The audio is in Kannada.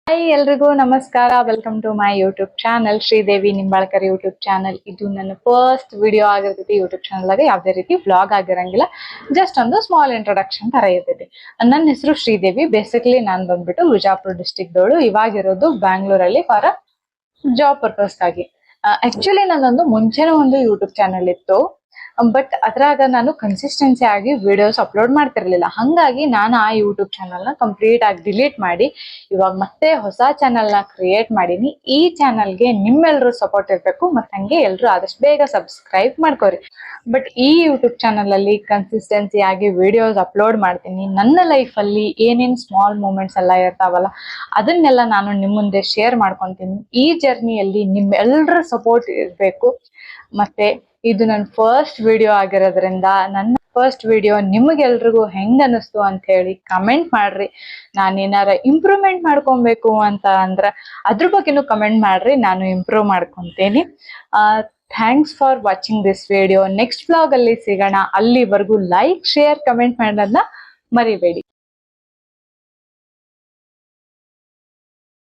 ಹಾಯ್ ಎಲ್ರಿಗೂ ನಮಸ್ಕಾರ. Welcome to my YouTube channel Sridevi Nimbalkar YouTube channel. ಇದು ನನ್ನ ಫಸ್ಟ್ ವಿಡಿಯೋ ಆಗಿರ್ತೈತಿ ಯೂಟ್ಯೂಬ್ ಚಾನಲ್ ಆಗಿ. ಯಾವುದೇ ರೀತಿ ವ್ಲಾಗ್ ಆಗಿರಂಗಿಲ್ಲ, ಜಸ್ಟ್ ಒಂದು ಸ್ಮಾಲ್ ಇಂಟ್ರೊಡಕ್ಷನ್ ತರ ಇರ್ತೈತಿ. ನನ್ನ ಹೆಸರು ಶ್ರೀದೇವಿ. ಬೇಸಿಕಲಿ ನಾನು ಬಂದ್ಬಿಟ್ಟು ವಿಜಯಪುರ ಡಿಸ್ಟಿಕ್ ದೋಳು. ಇವಾಗಿರೋದು ಬ್ಯಾಂಗ್ಳೂರಲ್ಲಿ ಫಾರ್ ಜಾಬ್ ಪರ್ಪಸ್ ಆಗಿ. ಆಕ್ಚುಲಿ ನನ್ನೊಂದು ಮುಂಚೆನೂ ಒಂದು ಯೂಟ್ಯೂಬ್ ಚಾನಲ್ ಇತ್ತು, ಬಟ್ ಅದ್ರಾಗ ನಾನು ಕನ್ಸಿಸ್ಟೆನ್ಸಿ ಆಗಿ ವಿಡಿಯೋಸ್ ಅಪ್ಲೋಡ್ ಮಾಡ್ತಿರ್ಲಿಲ್ಲ. ಹಂಗಾಗಿ ನಾನು ಆ ಯೂಟ್ಯೂಬ್ ಚಾನಲ್ನ ಕಂಪ್ಲೀಟ್ ಆಗಿ ಡಿಲೀಟ್ ಮಾಡಿ ಇವಾಗ ಮತ್ತೆ ಹೊಸ ಚಾನಲ್ನ ಕ್ರಿಯೇಟ್ ಮಾಡೀನಿ. ಈ ಚಾನಲ್ಗೆ ನಿಮ್ಮೆಲ್ಲರೂ ಸಪೋರ್ಟ್ ಇರಬೇಕು, ಮತ್ತು ಹಂಗೆ ಎಲ್ಲರೂ ಆದಷ್ಟು ಬೇಗ ಸಬ್ಸ್ಕ್ರೈಬ್ ಮಾಡ್ಕೋರಿ. ಬಟ್ ಈ ಯೂಟ್ಯೂಬ್ ಚಾನಲ್ ಅಲ್ಲಿ ಕನ್ಸಿಸ್ಟೆನ್ಸಿ ಆಗಿ ವಿಡಿಯೋಸ್ ಅಪ್ಲೋಡ್ ಮಾಡ್ತೀನಿ. ನನ್ನ ಲೈಫಲ್ಲಿ ಏನೇನು ಸ್ಮಾಲ್ ಮೂಮೆಂಟ್ಸ್ ಎಲ್ಲ ಇರ್ತಾವಲ್ಲ, ಅದನ್ನೆಲ್ಲ ನಾನು ನಿಮ್ಮ ಮುಂದೆ ಶೇರ್ ಮಾಡ್ಕೊತೀನಿ. ಈ ಜರ್ನಿಯಲ್ಲಿ ನಿಮ್ಮೆಲ್ಲರ ಸಪೋರ್ಟ್ ಇರಬೇಕು. ಮತ್ತೆ ಇದು ನನ್ನ ಫಸ್ಟ್ ವಿಡಿಯೋ ಆಗಿರೋದ್ರಿಂದ ನನ್ನ ಫಸ್ಟ್ ವಿಡಿಯೋ ನಿಮಗೆಲ್ರಿಗೂ ಹೆಂಗ್ ಅನಿಸ್ತು ಅಂತ ಹೇಳಿ ಕಮೆಂಟ್ ಮಾಡ್ರಿ. ನಾನೇನಾರ ಇಂಪ್ರೂವ್ಮೆಂಟ್ ಮಾಡ್ಕೊಬೇಕು ಅಂತ ಅಂದ್ರೆ ಅದ್ರ ಬಗ್ಗೆನೂ ಕಮೆಂಟ್ ಮಾಡ್ರಿ, ನಾನು ಇಂಪ್ರೂವ್ ಮಾಡ್ಕೊತೀನಿ. Thanks for watching this video. Next vlog ಅಲ್ಲಿ ಸಿಗೋಣ. ಅಲ್ಲಿವರೆಗೂ ಲೈಕ್, ಶೇರ್, ಕಮೆಂಟ್ ಮಾಡೋದನ್ನ ಮರಿಬೇಡಿ.